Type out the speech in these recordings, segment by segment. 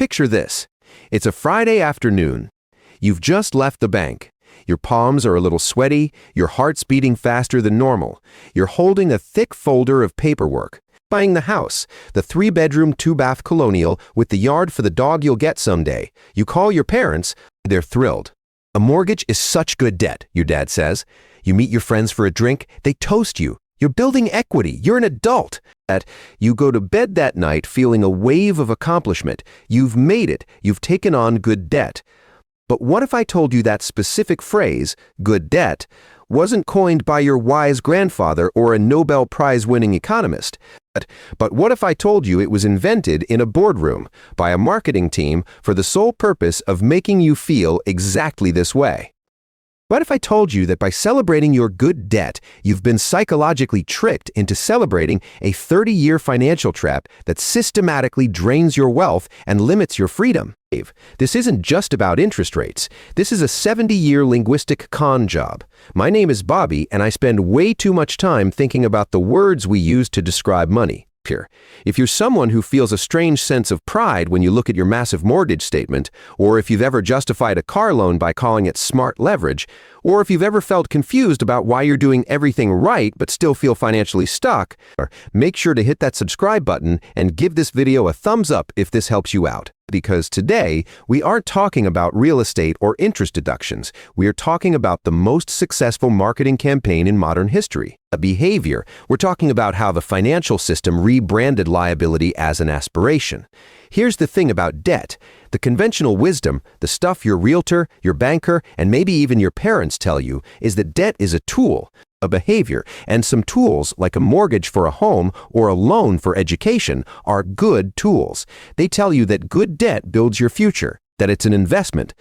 Picture this. It's a Friday afternoon. You've just left the bank. Your palms are a little sweaty, your heart's beating faster than normal. You're holding a thick folder of paperwork. Buying the house, the 3-bedroom, 2-bath colonial with the yard for the dog you'll get someday. You call your parents, they're thrilled. A mortgage is such good debt, your dad says. You meet your friends for a drink, they toast you. You're building equity, you're an adult. You go to bed that night feeling a wave of accomplishment. You've made it, you've taken on good debt. But what if I told you that specific phrase, good debt, wasn't coined by your wise grandfather or a Nobel Prize-winning economist? But what if I told you it was invented in a boardroom by a marketing team for the sole purpose of making you feel exactly this way? What if I told you that by celebrating your good debt, you've been psychologically tricked into celebrating a 30-year financial trap that systematically drains your wealth and limits your freedom? This isn't just about interest rates. This is a 70-year linguistic con job. My name is Bobby, and I spend way too much time thinking about the words we use to describe money. If you're someone who feels a strange sense of pride when you look at your massive mortgage statement, or if you've ever justified a car loan by calling it smart leverage, or if you've ever felt confused about why you're doing everything right but still feel financially stuck, make sure to hit that subscribe button and give this video a thumbs up if this helps you out. Because today, we aren't talking about real estate or interest deductions. We are talking about the most successful marketing campaign in modern history, a behavior. We're talking about how the financial system rebranded liability as an aspiration. Here's the thing about debt. The conventional wisdom, the stuff your realtor, your banker, and maybe even your parents tell you, is that debt is a tool, a behavior, and some tools, like a mortgage for a home or a loan for education, are good tools. They tell you that good debt builds your future, that it's an investment.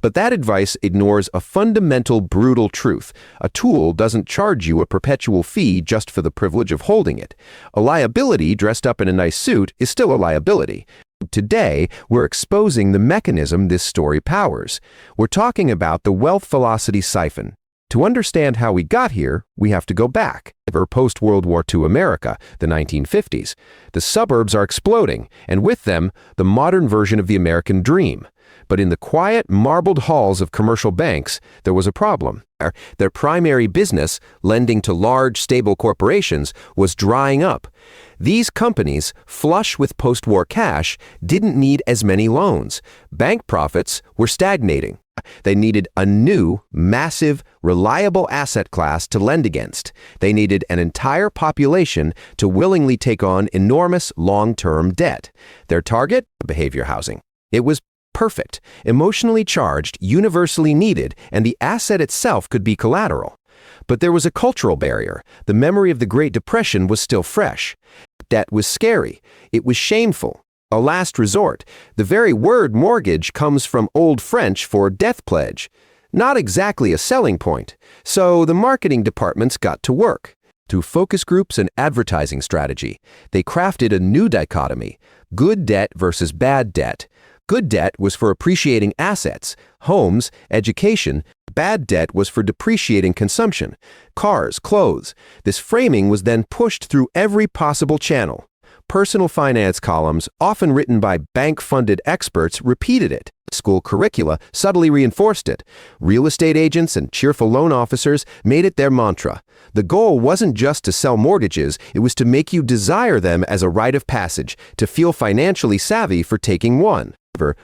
But that advice ignores a fundamental, brutal truth. A tool doesn't charge you a perpetual fee just for the privilege of holding it. A liability dressed up in a nice suit is still a liability. Today, we're exposing the mechanism this story powers. We're talking about the wealth velocity siphon. To understand how we got here, we have to go back. Post-World War II America, the 1950s. The suburbs are exploding, and with them, the modern version of the American dream. But in the quiet, marbled halls of commercial banks, there was a problem. Their primary business, lending to large, stable corporations, was drying up. These companies, flush with post-war cash, didn't need as many loans. Bank profits were stagnating. They needed a new, massive, reliable asset class to lend against. They needed an entire population to willingly take on enormous long-term debt. Their target? Behavior housing. It was perfect, emotionally charged, universally needed, and the asset itself could be collateral. But there was a cultural barrier. The memory of the Great Depression was still fresh. Debt was scary. It was shameful. A last resort. The very word mortgage comes from Old French for death pledge. Not exactly a selling point. So the marketing departments got to work. Through focus groups and advertising strategy, they crafted a new dichotomy: good debt versus bad debt. Good debt was for appreciating assets, homes, education. Bad debt was for depreciating consumption, cars, clothes. This framing was then pushed through every possible channel. Personal finance columns, often written by bank-funded experts, repeated it. School curricula subtly reinforced it. Real estate agents and cheerful loan officers made it their mantra. The goal wasn't just to sell mortgages, it was to make you desire them as a rite of passage, to feel financially savvy for taking one.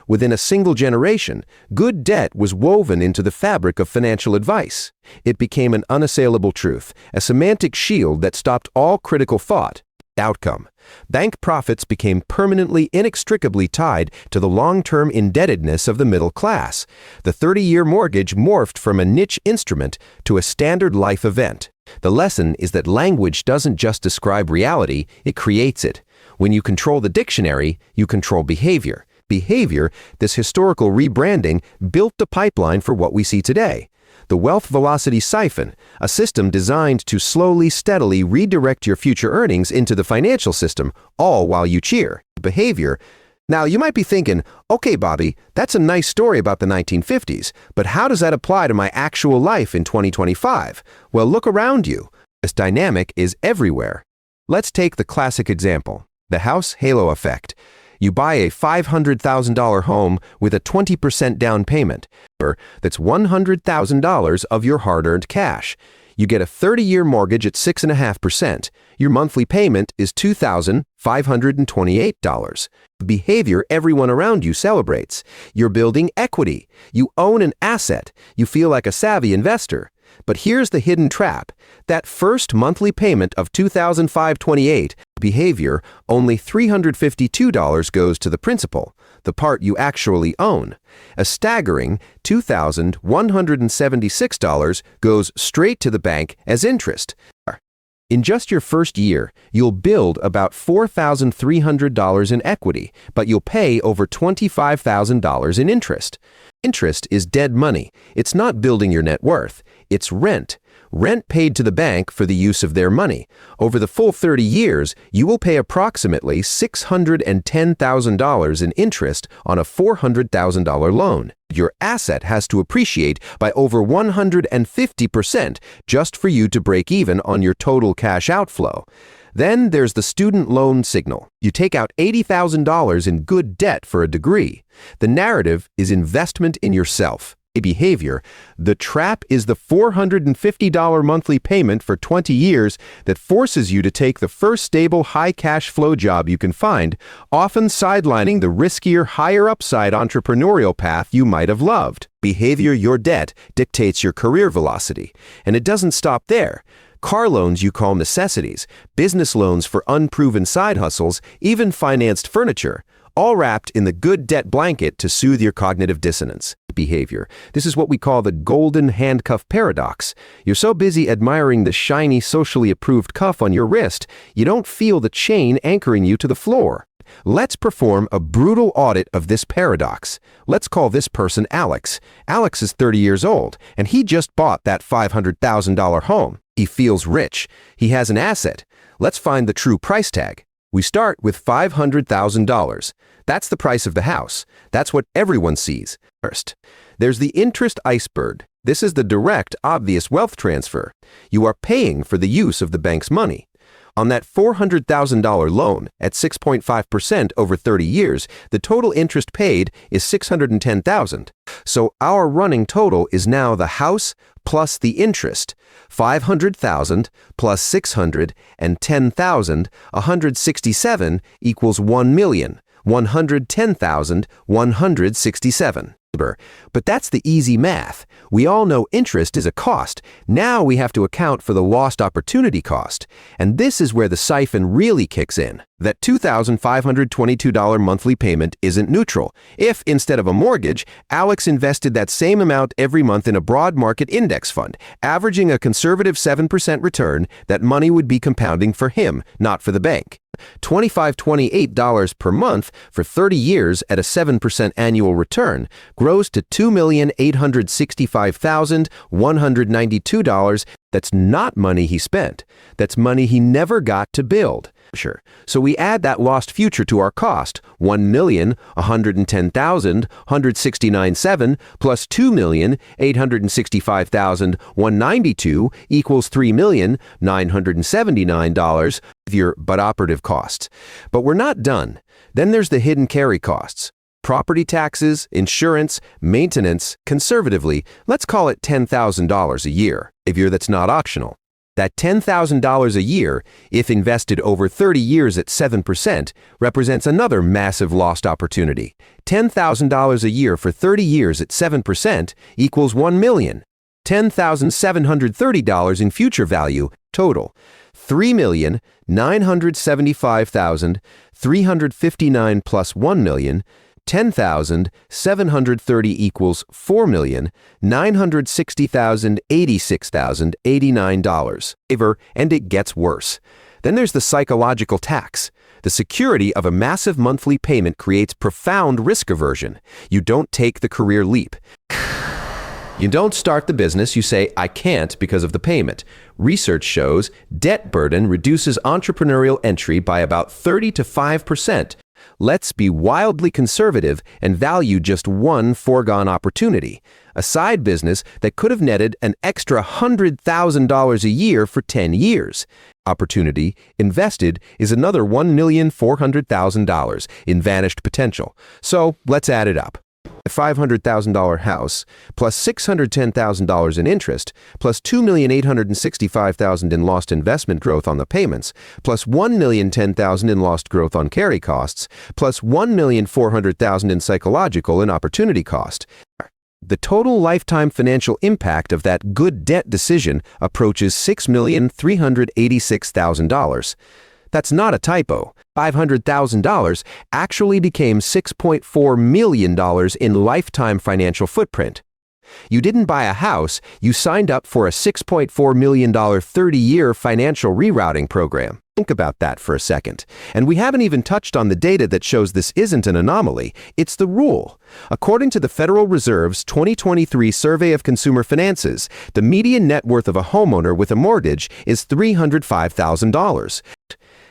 Within a single generation, good debt was woven into the fabric of financial advice. It became an unassailable truth, a semantic shield that stopped all critical thought. Outcome: bank profits became permanently, inextricably tied to the long-term indebtedness of the middle class. The 30-year mortgage morphed from a niche instrument to a standard life event. The lesson is that language doesn't just describe reality, it creates it. When you control the dictionary, you control behavior. Behavior, this historical rebranding, built the pipeline for what we see today. The wealth velocity siphon, a system designed to slowly, steadily redirect your future earnings into the financial system, all while you cheer. Behavior. Now, you might be thinking, okay, Bobby, that's a nice story about the 1950s, but how does that apply to my actual life in 2025? Well, look around you. This dynamic is everywhere. Let's take the classic example, the house halo effect. You buy a $500,000 home with a 20% down payment. That's $100,000 of your hard-earned cash. You get a 30-year mortgage at 6.5%. Your monthly payment is $2,528. The behavior everyone around you celebrates. You're building equity. You own an asset. You feel like a savvy investor. But here's the hidden trap. That first monthly payment of $2,528 behavior, only $352 goes to the principal, the part you actually own. A staggering $2,176 goes straight to the bank as interest. In just your first year, you'll build about $4,300 in equity, but you'll pay over $25,000 in interest. Interest is dead money. It's not building your net worth. It's rent. Rent paid to the bank for the use of their money. Over the full 30 years, you will pay approximately $610,000 in interest on a $400,000 loan. Your asset has to appreciate by over 150% just for you to break even on your total cash outflow. Then there's the student loan signal. You take out $80,000 in good debt for a degree. The narrative is investment in yourself. Behavior. The trap is the $450 monthly payment for 20 years that forces you to take the first stable high cash flow job you can find, often sidelining the riskier higher upside entrepreneurial path you might have loved. Behavior, your debt, dictates your career velocity. And it doesn't stop there. Car loans you call necessities, business loans for unproven side hustles, even financed furniture, all wrapped in the good debt blanket to soothe your cognitive dissonance. Behavior. This is what we call the golden handcuff paradox. You're so busy admiring the shiny, socially approved cuff on your wrist, you don't feel the chain anchoring you to the floor. Let's perform a brutal audit of this paradox. Let's call this person Alex. Alex is 30 years old, and he just bought that $500,000 home. He feels rich. He has an asset. Let's find the true price tag. We start with $500,000. That's the price of the house. That's what everyone sees. First, there's the interest iceberg. This is the direct, obvious wealth transfer. You are paying for the use of the bank's money. On that $400,000 loan at 6.5% over 30 years, the total interest paid is $610,000. So our running total is now the house plus the interest. $500,000 plus $610,000, $167 equals $1 million. $110,167. But that's the easy math. We all know interest is a cost. Now we have to account for the lost opportunity cost. And this is where the siphon really kicks in. That $2,522 monthly payment isn't neutral. If, instead of a mortgage, Alex invested that same amount every month in a broad market index fund, averaging a conservative 7% return, that money would be compounding for him, not for the bank. $2,528 per month for 30 years at a 7% annual return grows to $2,865,192. That's not money he spent. That's money he never got to build. Sure. So we add that lost future to our cost, $1,110,169.7 plus $2,865,192 equals $3,979 but operative costs. But we're not done. Then there's the hidden carry costs. Property taxes, insurance, maintenance, conservatively, let's call it $10,000 a year, that's not optional. That $10,000 a year, if invested over 30 years at 7%, represents another massive lost opportunity. $10,000 a year for 30 years at 7% equals $1 million. $10,730 in future value total. $3,975,359 plus $1 million. 10,730 equals $4,960,086,089. And it gets worse. Then there's the psychological tax. The security of a massive monthly payment creates profound risk aversion. You don't take the career leap. You don't start the business, you say, I can't because of the payment. Research shows debt burden reduces entrepreneurial entry by about 30 to 5%. Let's be wildly conservative and value just one foregone opportunity, a side business that could have netted an extra $100,000 a year for 10 years. Opportunity invested is another $1,400,000 in vanished potential. So let's add it up. A $500,000 house, plus $610,000 in interest, plus $2,865,000 in lost investment growth on the payments, plus $1,010,000 in lost growth on carry costs, plus $1,400,000 in psychological and opportunity cost. The total lifetime financial impact of that good debt decision approaches $6,386,000. That's not a typo. $500,000 actually became $6.4 million in lifetime financial footprint. You didn't buy a house, you signed up for a $6.4 million 30-year financial rerouting program. Think about that for a second. And we haven't even touched on the data that shows this isn't an anomaly, it's the rule. According to the Federal Reserve's 2023 Survey of Consumer Finances, the median net worth of a homeowner with a mortgage is $305,000.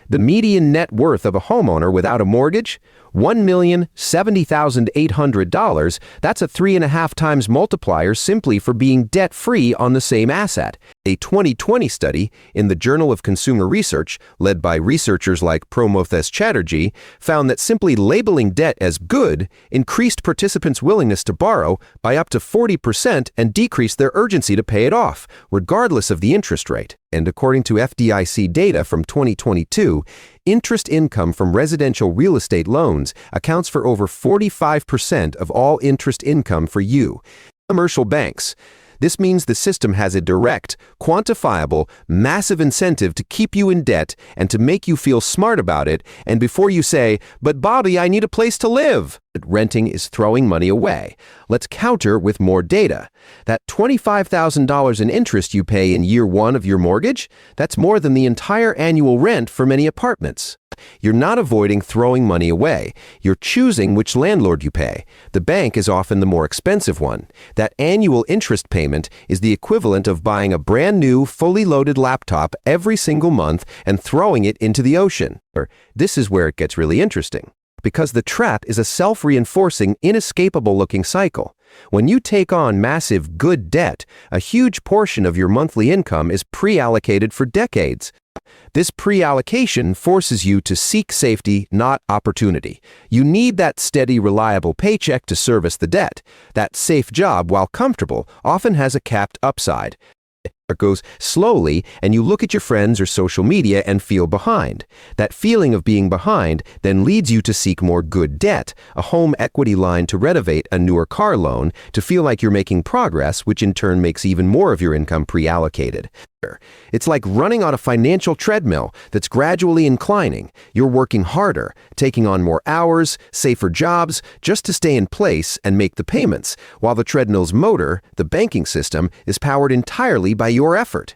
The median net worth of a homeowner without a mortgage? $1,070,800. That's a 3.5 times multiplier simply for being debt-free on the same asset. A 2020 study in the Journal of Consumer Research, led by researchers like Pramod S. Chatterjee, found that simply labeling debt as good increased participants' willingness to borrow by up to 40% and decreased their urgency to pay it off, regardless of the interest rate. And according to FDIC data from 2022, interest income from residential real estate loans accounts for over 45% of all interest income for you. Commercial banks. This means the system has a direct, quantifiable, massive incentive to keep you in debt and to make you feel smart about it, and before you say, "But Bobby, I need a place to live," renting is throwing money away. Let's counter with more data. That $25,000 in interest you pay in year one of your mortgage, that's more than the entire annual rent for many apartments. You're not avoiding throwing money away. You're choosing which landlord you pay. The bank is often the more expensive one. That annual interest payment is the equivalent of buying a brand new, fully loaded laptop every single month and throwing it into the ocean. This is where it gets really interesting, because the trap is a self-reinforcing, inescapable-looking cycle. When you take on massive good debt, a huge portion of your monthly income is pre-allocated for decades. This pre-allocation forces you to seek safety, not opportunity. You need that steady, reliable paycheck to service the debt. That safe job, while comfortable, often has a capped upside. It goes slowly, and you look at your friends or social media and feel behind. That feeling of being behind then leads you to seek more good debt, a home equity line to renovate, a newer car loan, to feel like you're making progress, which in turn makes even more of your income pre-allocated. It's like running on a financial treadmill that's gradually inclining. You're working harder, taking on more hours, safer jobs, just to stay in place and make the payments, while the treadmill's motor, the banking system, is powered entirely by your effort.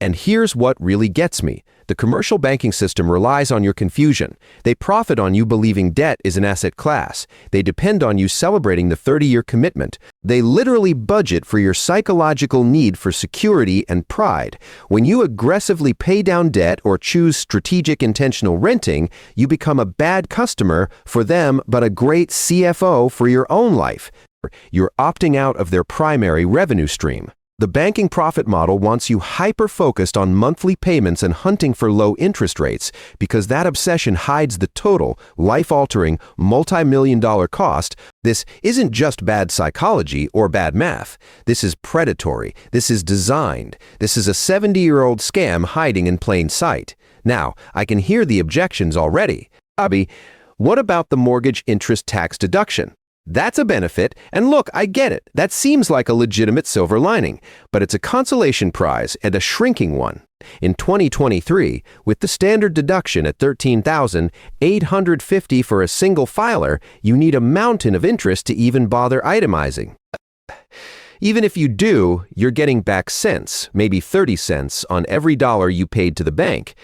And here's what really gets me. The commercial banking system relies on your confusion. They profit on you believing debt is an asset class. They depend on you celebrating the 30-year commitment. They literally budget for your psychological need for security and pride. When you aggressively pay down debt or choose strategic intentional renting, you become a bad customer for them but a great CFO for your own life. You're opting out of their primary revenue stream. The banking profit model wants you hyper-focused on monthly payments and hunting for low interest rates because that obsession hides the total, life-altering, multi-million-dollar cost. This isn't just bad psychology or bad math. This is predatory. This is designed. This is a 70-year-old scam hiding in plain sight. Now, I can hear the objections already. Bobby, what about the mortgage interest tax deduction? That's a benefit, and look, I get it. That seems like a legitimate silver lining, but it's a consolation prize and a shrinking one. In 2023, with the standard deduction at $13,850 for a single filer, you need a mountain of interest to even bother itemizing. Even if you do, you're getting back cents, maybe 30 cents, on every dollar you paid to the bank.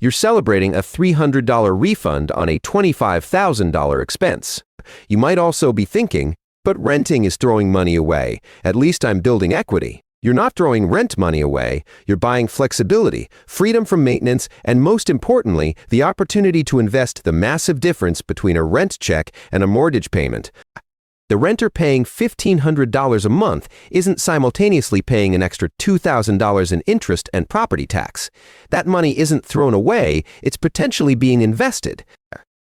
You're celebrating a $300 refund on a $25,000 expense. You might also be thinking, but renting is throwing money away. At least I'm building equity. You're not throwing rent money away, you're buying flexibility, freedom from maintenance, and most importantly, the opportunity to invest the massive difference between a rent check and a mortgage payment. The renter paying $1,500 a month isn't simultaneously paying an extra $2,000 in interest and property tax. That money isn't thrown away, it's potentially being invested.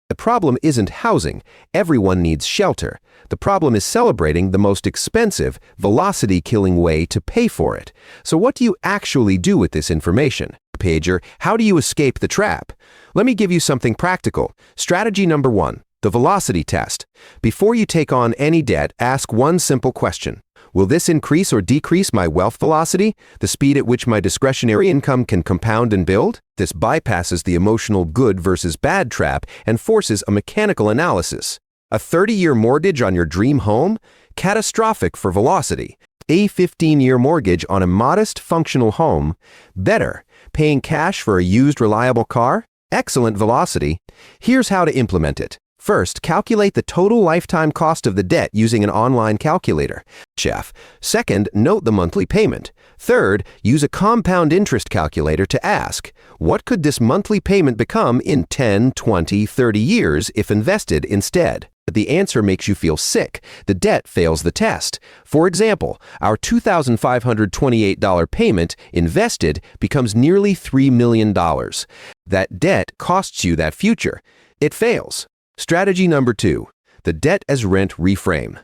The problem isn't housing. Everyone needs shelter. The problem is celebrating the most expensive, velocity-killing way to pay for it. So what do you actually do with this information? Pager, how do you escape the trap? Let me give you something practical. Strategy number 1, the velocity test. Before you take on any debt, ask one simple question. Will this increase or decrease my wealth velocity, the speed at which my discretionary income can compound and build? This bypasses the emotional good versus bad trap and forces a mechanical analysis. A 30-year mortgage on your dream home? Catastrophic for velocity. A 15-year mortgage on a modest, functional home? Better. Paying cash for a used, reliable car? Excellent velocity. Here's how to implement it. First, calculate the total lifetime cost of the debt using an online calculator. Chef. Second, note the monthly payment. Third, use a compound interest calculator to ask, what could this monthly payment become in 10, 20, 30 years if invested instead? The answer makes you feel sick. The debt fails the test. For example, our $2,528 payment invested becomes nearly $3 million. That debt costs you that future. It fails. Strategy number 2, the debt as rent reframe.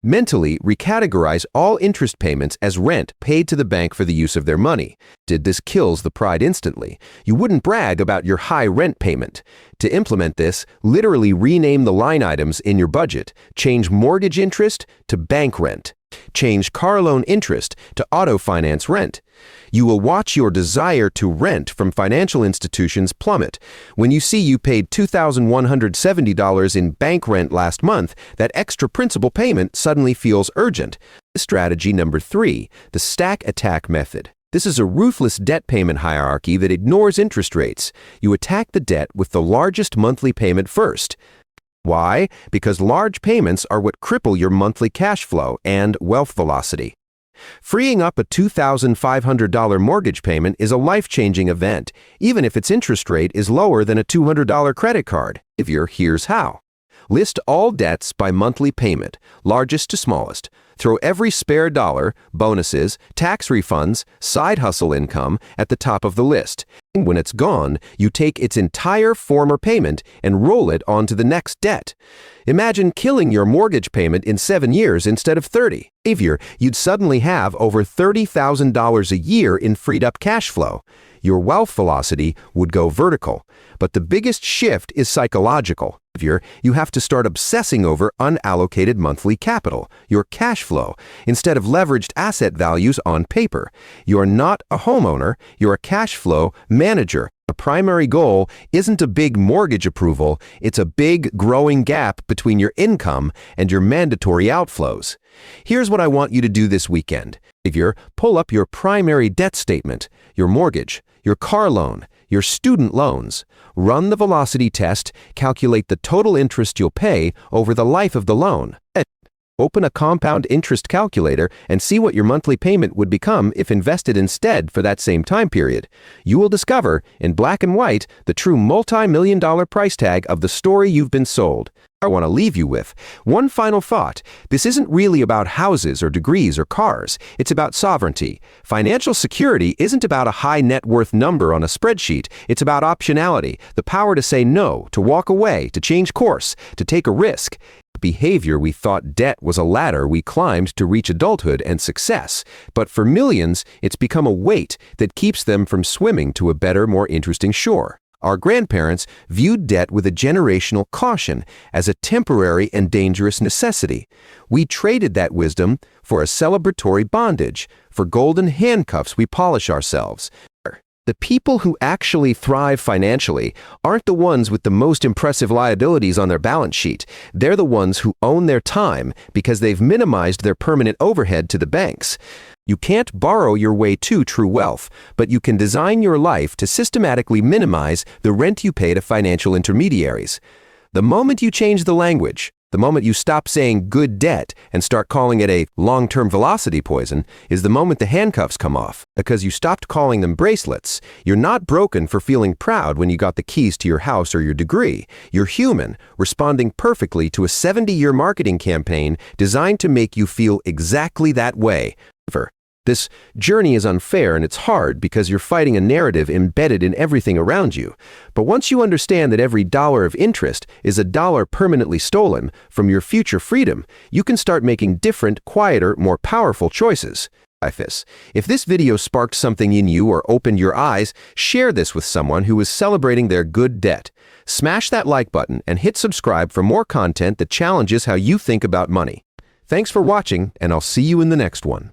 Mentally recategorize all interest payments as rent paid to the bank for the use of their money. This kills the pride instantly. You wouldn't brag about your high rent payment. To implement this, literally rename the line items in your budget. Change mortgage interest to bank rent. Change car loan interest to auto finance rent. You will watch your desire to rent from financial institutions plummet. When you see you paid $2,170 in bank rent last month, that extra principal payment suddenly feels urgent. Strategy number 3, the stack attack method. This is a ruthless debt payment hierarchy that ignores interest rates. You attack the debt with the largest monthly payment first. Why? Because large payments are what cripple your monthly cash flow and wealth velocity. Freeing up a $2,500 mortgage payment is a life-changing event, even if its interest rate is lower than a $200 credit card. Here's how. List all debts by monthly payment, largest to smallest. Throw every spare dollar, bonuses, tax refunds, side hustle income at the top of the list. When it's gone, you take its entire former payment and roll it onto the next debt. Imagine killing your mortgage payment in 7 years instead of 30. You'd suddenly have over $30,000 a year in freed up cash flow. Your wealth velocity would go vertical. But the biggest shift is psychological. You have to start obsessing over unallocated monthly capital, your cash flow, instead of leveraged asset values on paper. You're not a homeowner, you're a cash flow manager. The primary goal isn't a big mortgage approval, it's a big growing gap between your income and your mandatory outflows. Here's what I want you to do this weekend. Pull up your primary debt statement, your mortgage, your car loan, your student loans. Run the velocity test, calculate the total interest you'll pay over the life of the loan. Open a compound interest calculator and see what your monthly payment would become if invested instead for that same time period. You will discover, in black and white, the true multi-million-dollar price tag of the story you've been sold. I want to leave you with one final thought. This isn't really about houses or degrees or cars. It's about sovereignty. Financial security isn't about a high net worth number on a spreadsheet. It's about optionality, the power to say no, to walk away, to change course, to take a risk. Behavior we thought debt was a ladder we climbed to reach adulthood and success. But for millions, it's become a weight that keeps them from swimming to a better, more interesting shore. Our grandparents viewed debt with a generational caution as a temporary and dangerous necessity. We traded that wisdom for a celebratory bondage, for golden handcuffs we polish ourselves. The people who actually thrive financially aren't the ones with the most impressive liabilities on their balance sheet. They're the ones who own their time because they've minimized their permanent overhead to the banks. You can't borrow your way to true wealth, but you can design your life to systematically minimize the rent you pay to financial intermediaries. The moment you change the language, The moment you stop saying good debt and start calling it a long-term velocity poison is the moment the handcuffs come off, because you stopped calling them bracelets. You're not broken for feeling proud when you got the keys to your house or your degree. You're human, responding perfectly to a 70-year marketing campaign designed to make you feel exactly that way. This journey is unfair and it's hard because you're fighting a narrative embedded in everything around you. But once you understand that every dollar of interest is a dollar permanently stolen from your future freedom, you can start making different, quieter, more powerful choices. If this video sparked something in you or opened your eyes, share this with someone who is celebrating their good debt. Smash that like button and hit subscribe for more content that challenges how you think about money. Thanks for watching, and I'll see you in the next one.